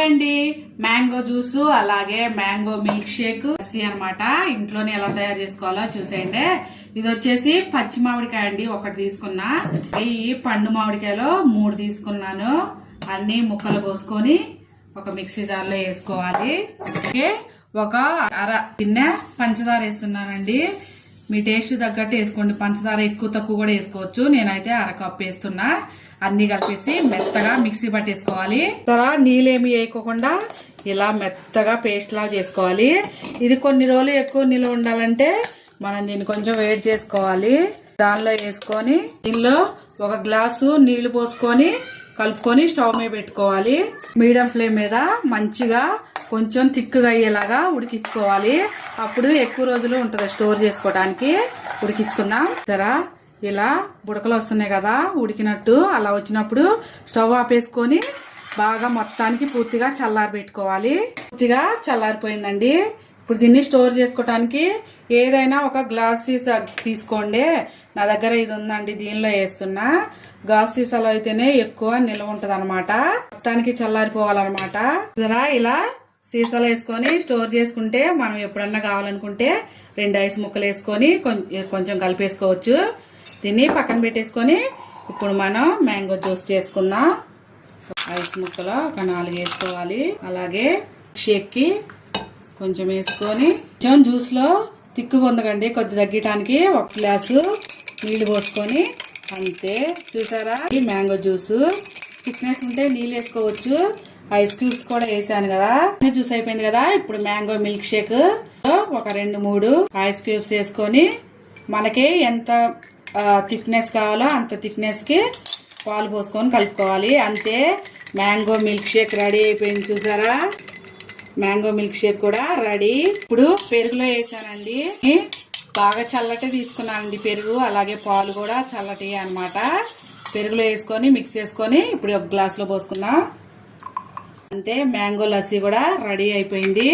అండి, mango juice అలాగే mango milk shake అన్నమాట. ఇంట్లోనే ఎలా తయారు చేసుకోవాలో చూసేయండి. ఇది వచ్చేసి పచ్చి మామిడికాయ అండి, ఒకటి తీసుకున్నా. ఈ పండు మామిడికాయలో 3 తీసుకున్నాను. అన్ని ముక్కలు కోసుకొని ఒక మిక్సీ జార్ లో వేసుకోవాలి. ఒక అర గిన్నె పంచదార వేస్తున్నానండి. మీ టేస్ట్ తగ్గట్టు వేసుకోండి. పంచదార ఎక్కువ తక్కువ కూడా వేసుకోవచ్చు. నేనైతే అర కప్పు వేస్తున్నా. అన్ని కలిపేసి మెత్తగా మిక్సీ పట్టేసుకోవాలి. తర్వాత నీళ్ళేమి వేయకోకుండా ఇలా మెత్తగా పేస్ట్ లా చేసుకోవాలి. ఇది కొన్ని రోజులు ఎక్కువ నిల్వ ఉండాలంటే మనం దీన్ని కొంచెం వేడి చేసుకోవాలి. దానిలో వేసుకొని దీనిలో ఒక గ్లాసు నీళ్లు పోసుకొని కలుపుకొని స్టవ్ మీద పెట్టుకోవాలి. మీడియం ఫ్లేమ్ మీద మంచిగా కొంచెం థిక్గా అయ్యేలాగా ఉడికించుకోవాలి. అప్పుడు ఎక్కువ రోజులు ఉంటది స్టోర్ చేసుకోవడానికి. ఉడికించుకుందాం. సరే, ఇలా బుడకలు వస్తున్నాయి కదా ఉడికినట్టు. అలా వచ్చినప్పుడు స్టవ్ ఆపేసుకొని బాగా మొత్తానికి పూర్తిగా చల్లారి పెట్టుకోవాలి. పూర్తిగా చల్లారిపోయిందండి. ఇప్పుడు దీన్ని స్టోర్ చేసుకోవటానికి ఏదైనా ఒక గ్లాస్ సీసా తీసుకోండి. నా దగ్గర ఇది ఉందండి, దీనిలో వేస్తున్నా. గాజు సీసాలో అయితేనే ఎక్కువ నిల్వ ఉంటది అనమాట. మొత్తానికి చల్లారిపోవాలన్నమాట. ఇలా సీసాలో వేసుకొని స్టోర్ చేసుకుంటే మనం ఎప్పుడన్నా కావాలనుకుంటే 2 ఐస్ ముక్కలు వేసుకొని కొంచెం కలిపేసుకోవచ్చు. దీన్ని పక్కన పెట్టేసుకొని ఇప్పుడు మనం మ్యాంగో జ్యూస్ చేసుకుందాం. ఐస్ ముక్కలు ఒక 4 వేసుకోవాలి. అలాగే షేక్ కి కొంచెం వేసుకొని కొంచెం జ్యూస్ లో తిక్కుగా ఉందకండి, కొద్ది తగ్గటానికి 1 గ్లాసు నీళ్లు పోసుకొని అంతే. చూసారా, ఈ మ్యాంగో జ్యూస్ థిక్నెస్ ఉంటే నీళ్ళు వేసుకోవచ్చు. ఐస్ క్యూబ్స్ కూడా వేసాను కదా. జ్యూస్ అయిపోయింది కదా. ఇప్పుడు మ్యాంగో మిల్క్ షేక్ ఒక 2-3 ఐస్ క్యూబ్స్ వేసుకొని మనకి ఎంత థిక్నెస్ కావాలో అంత థిక్నెస్ కి పాలు పోసుకొని కలుపుకోవాలి. అంతే, మ్యాంగో మిల్క్ షేక్ రెడీ అయిపోయింది. చూసారా, మ్యాంగో మిల్క్ షేక్ కూడా రెడీ. ఇప్పుడు పెరుగులో వేసానండి. బాగా చల్లటే తీసుకున్నానండి పెరుగు. అలాగే పాలు కూడా చల్లటి అన్నమాట. పెరుగులో వేసుకొని మిక్స్ చేసుకొని ఇప్పుడు ఒక గ్లాస్ లో పోసుకుందాం. అంతే, మ్యాంగో లస్సీ కూడా రెడీ అయిపోయింది.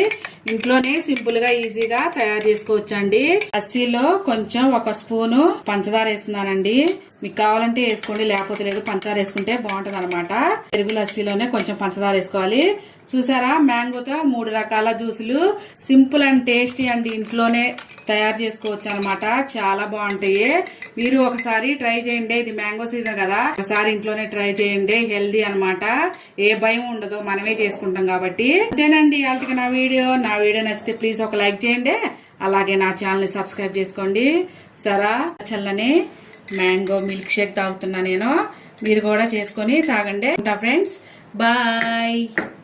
ఇంట్లోనే సింపుల్ గా ఈజీగా తయారు చేసుకోవచ్చండి. లస్సీలో కొంచెం 1 స్పూను పంచదార వేస్తున్నానండి. మీకు కావాలంటే వేసుకోండి, లేకపోతే లేదు. పంచదార వేసుకుంటే బాగుంటది అనమాట. పెరుగు లస్సీలోనే కొంచెం పంచదార వేసుకోవాలి. చూసారా, మ్యాంగోతో 3 రకాల జ్యూసులు సింపుల్ అండ్ టేస్టీ అండి. ఇంట్లోనే తయారు చేసుకోవచ్చు అనమాట. చాలా బాగుంటాయి. మీరు ఒకసారి ట్రై చేయండి. ఇది మ్యాంగో సీజన్ కదా, ఒకసారి ఇంట్లోనే ట్రై చేయండి. హెల్దీ అనమాట. ఏ భయం ఉండదు, మనమే చేసుకుంటాం కాబట్టి. అంతేనండి ఇవాళకి నా వీడియో నచ్చితే ప్లీజ్ ఒక లైక్ చేయండి. అలాగే నా ఛానల్ ని సబ్స్క్రైబ్ చేసుకోండి. సరే, చల్లని మ్యాంగో మిల్క్ షేక్ తాగుతున్నా నేను. మీరు కూడా చేసుకొని తాగండి. Friends, bye.